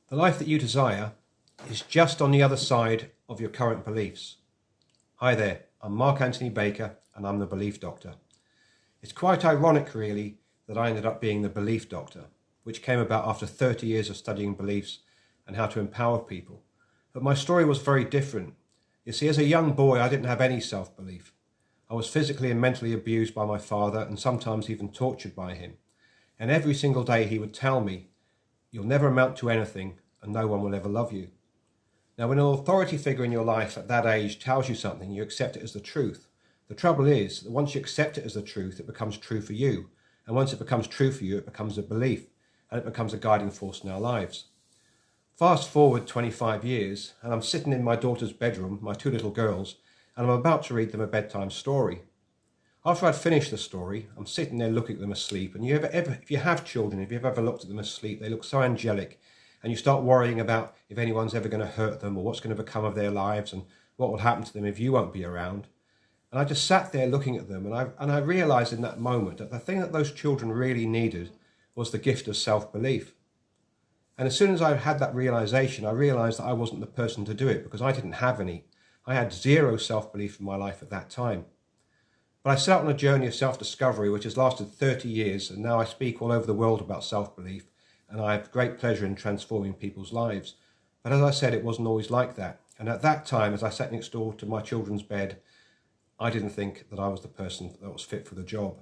The life that you desire is just on the other side of your current beliefs. Hi there, I'm Mark Anthony Baker and I'm the Belief Doctor. It's quite ironic really that I ended up being the Belief Doctor, which came about after 30 years of studying beliefs and how to empower people. But my story was very different. You see, as a young boy, I didn't have any self-belief. I was physically and mentally abused by my father and sometimes even tortured by him. And every single day he would tell me, "You'll never amount to anything and no one will ever love you." Now, when an authority figure in your life at that age tells you something, you accept it as the truth. The trouble is that once you accept it as the truth, it becomes true for you. And once it becomes true for you, it becomes a belief and it becomes a guiding force in our lives. Fast forward 25 years and I'm sitting in my daughter's bedroom, my two little girls, and I'm about to read them a bedtime story. After I'd finished the story, I'm sitting there looking at them asleep. And if you have children, if you've ever looked at them asleep, they look so angelic. And you start worrying about if anyone's ever going to hurt them or what's going to become of their lives and what will happen to them if you won't be around. And I just sat there looking at them and I realised in that moment that the thing that those children really needed was the gift of self-belief. And as soon as I had that realisation, I realised that I wasn't the person to do it because I didn't have any. I had zero self-belief in my life at that time. But I set out on a journey of self-discovery which has lasted 30 years, and now I speak all over the world about self-belief, and I have great pleasure in transforming people's lives. But as I said, it wasn't always like that. And at that time, as I sat next door to my children's bed, I didn't think that I was the person that was fit for the job.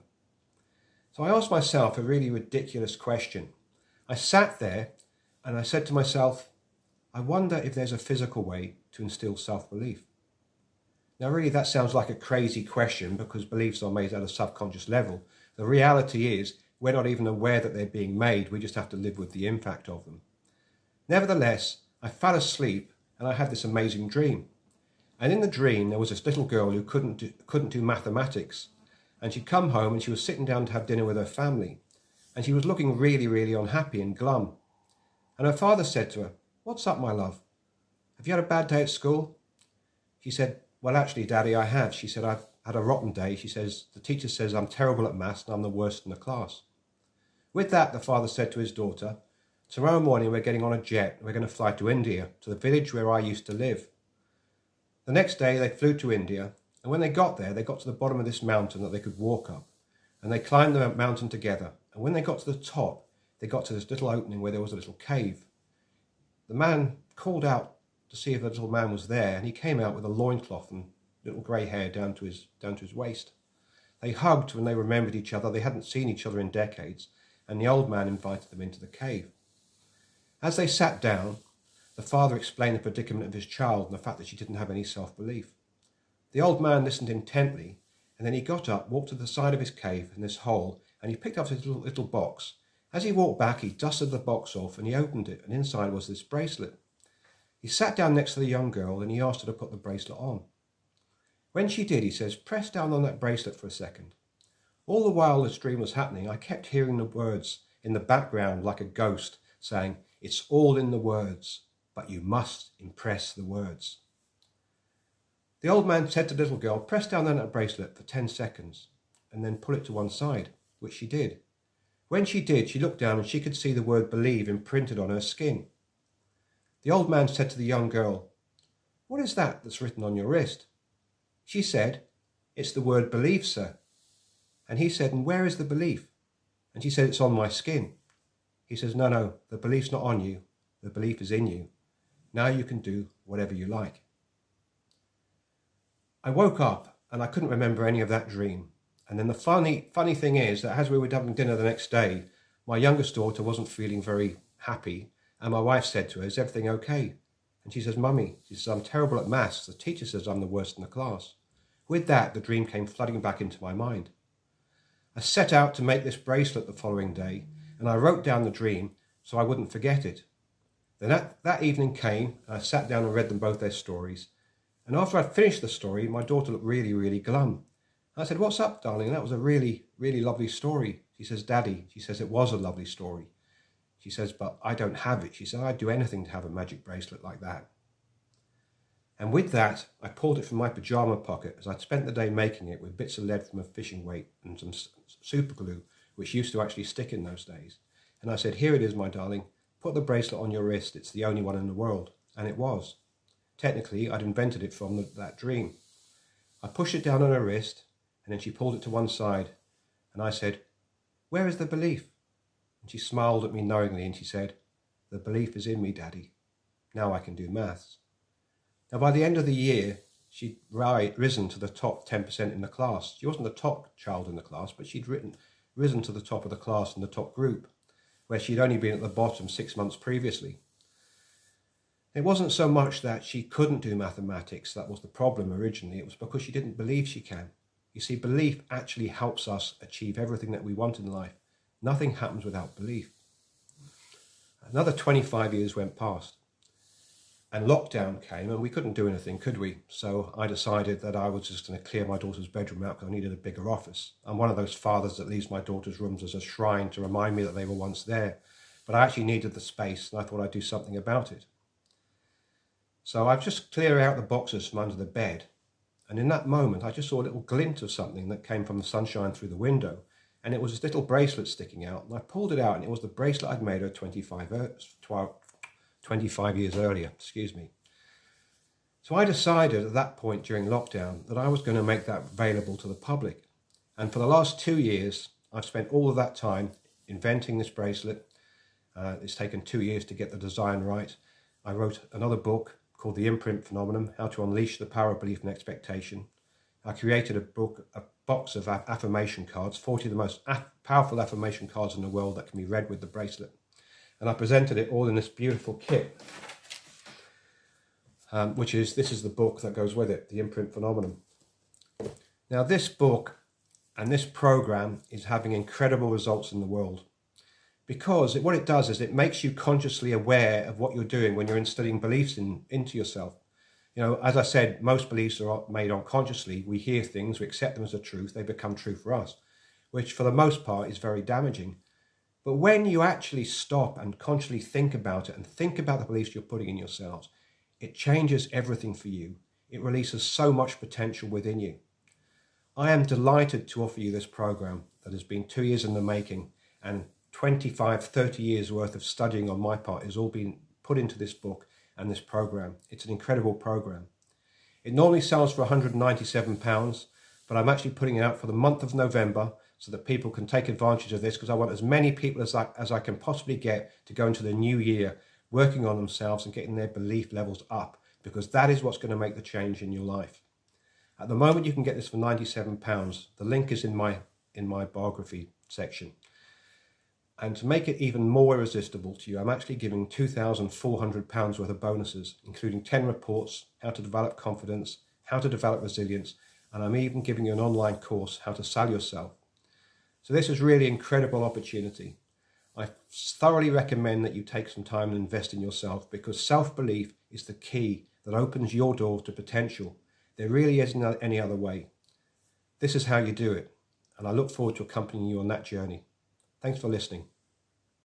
So I asked myself a really ridiculous question. I sat there and I said to myself, I wonder if there's a physical way to instill self-belief. Now, really, that sounds like a crazy question because beliefs are made at a subconscious level. The reality is we're not even aware that they're being made. We just have to live with the impact of them. Nevertheless, I fell asleep and I had this amazing dream. And in the dream, there was this little girl who couldn't do mathematics. And she'd come home and she was sitting down to have dinner with her family. And she was looking really, really unhappy and glum. And her father said to her, "What's up, my love? Have you had a bad day at school?" She said, "Well, actually, Daddy, I have." She said, "I've had a rotten day." She says, "The teacher says I'm terrible at maths and I'm the worst in the class." With that, the father said to his daughter, "Tomorrow morning we're getting on a jet and we're going to fly to India, to the village where I used to live." The next day they flew to India, and when they got there, they got to the bottom of this mountain that they could walk up. And they climbed the mountain together. And when they got to the top, they got to this little opening where there was a little cave. The man called out to see if the little man was there, and he came out with a loincloth and little grey hair down to his waist. They hugged when they remembered each other. They hadn't seen each other in decades, and the old man invited them into the cave. As they sat down, the father explained the predicament of his child and the fact that she didn't have any self-belief. The old man listened intently, and then he got up, walked to the side of his cave in this hole, and he picked up his little box. As he walked back, he dusted the box off and he opened it, and inside was this bracelet. He sat down next to the young girl and he asked her to put the bracelet on. When she did, he says, "Press down on that bracelet for a second." All the while this dream was happening, I kept hearing the words in the background like a ghost saying, "It's all in the words, but you must impress the words." The old man said to the little girl, "Press down on that bracelet for 10 seconds and then pull it to one side," which she did. When she did, she looked down and she could see the word "believe" imprinted on her skin. The old man said to the young girl, "What is that that's written on your wrist?" She said, "It's the word 'believe,' sir." And he said, "And where is the belief?" And she said, "It's on my skin." He says, No, the belief's not on you. The belief is in you. Now you can do whatever you like." I woke up and I couldn't remember any of that dream. And then the funny thing is that as we were having dinner the next day, my youngest daughter wasn't feeling very happy. And my wife said to her, "Is everything okay?" And she says, "Mummy," she says, "I'm terrible at maths. The teacher says I'm the worst in the class." With that, the dream came flooding back into my mind. I set out to make this bracelet the following day, and I wrote down the dream so I wouldn't forget it. Then that evening came, and I sat down and read them both their stories. And after I'd finished the story, my daughter looked really, really glum. I said, "What's up, darling? That was a really, really lovely story." She says, "Daddy," she says, "it was a lovely story." She says, "But I don't have it." She said, "I'd do anything to have a magic bracelet like that." And with that, I pulled it from my pyjama pocket as I'd spent the day making it with bits of lead from a fishing weight and some super glue, which used to actually stick in those days. And I said, "Here it is, my darling. put the bracelet on your wrist. It's the only one in the world. And it was. Technically, I'd invented it from that dream. I pushed it down on her wrist, and then she pulled it to one side. And I said, "Where is the belief?" And she smiled at me knowingly, and she said, "The belief is in me, Daddy. Now I can do maths." Now, by the end of the year, she'd risen to the top 10% in the class. She wasn't the top child in the class, but she'd risen to the top of the class in the top group, where she'd only been at the bottom 6 months previously. It wasn't so much that she couldn't do mathematics that was the problem originally. It was because she didn't believe she can. You see, belief actually helps us achieve everything that we want in life. Nothing happens without belief. Another 25 years went past, and lockdown came, and we couldn't do anything, could we? So I decided that I was just going to clear my daughter's bedroom out because I needed a bigger office. I'm one of those fathers that leaves my daughter's rooms as a shrine to remind me that they were once there. But I actually needed the space, and I thought I'd do something about it. So I've just cleared out the boxes from under the bed. And in that moment, I just saw a little glint of something that came from the sunshine through the window. And it was this little bracelet sticking out. And I pulled it out, and it was the bracelet I'd made her 25 years earlier. So I decided at that point during lockdown that I was going to make that available to the public. And for the last 2 years, I've spent all of that time inventing this bracelet. It's taken 2 years to get the design right. I wrote another book called The Imprint Phenomenon, How to Unleash the Power of Belief and Expectation. I created a box of affirmation cards, 40 of the most powerful affirmation cards in the world that can be read with the bracelet. And I presented it all in this beautiful kit, this is the book that goes with it, The Imprint Phenomenon. Now, this book and this program is having incredible results in the world, because what it does is it makes you consciously aware of what you're doing when you're instilling beliefs into yourself. You know, as I said, most beliefs are made unconsciously. We hear things, we accept them as a truth, they become true for us, which for the most part is very damaging. But when you actually stop and consciously think about it and think about the beliefs you're putting in yourselves, it changes everything for you. It releases so much potential within you. I am delighted to offer you this program that has been 2 years in the making, and 25, 30 years worth of studying on my part has all been put into this book and this program. It's an incredible program. It normally sells for £197, but I'm actually putting it out for the month of November so that people can take advantage of this, because I want as many people as I can possibly get to go into the new year working on themselves and getting their belief levels up, because that is what's going to make the change in your life. At the moment, you can get this for £97. The link is in my biography section. And to make it even more irresistible to you, I'm actually giving £2,400 worth of bonuses, including 10 reports, how to develop confidence, how to develop resilience, and I'm even giving you an online course, how to sell yourself. So this is really an incredible opportunity. I thoroughly recommend that you take some time and invest in yourself, because self-belief is the key that opens your door to potential. There really isn't any other way. This is how you do it, and I look forward to accompanying you on that journey. Thanks for listening.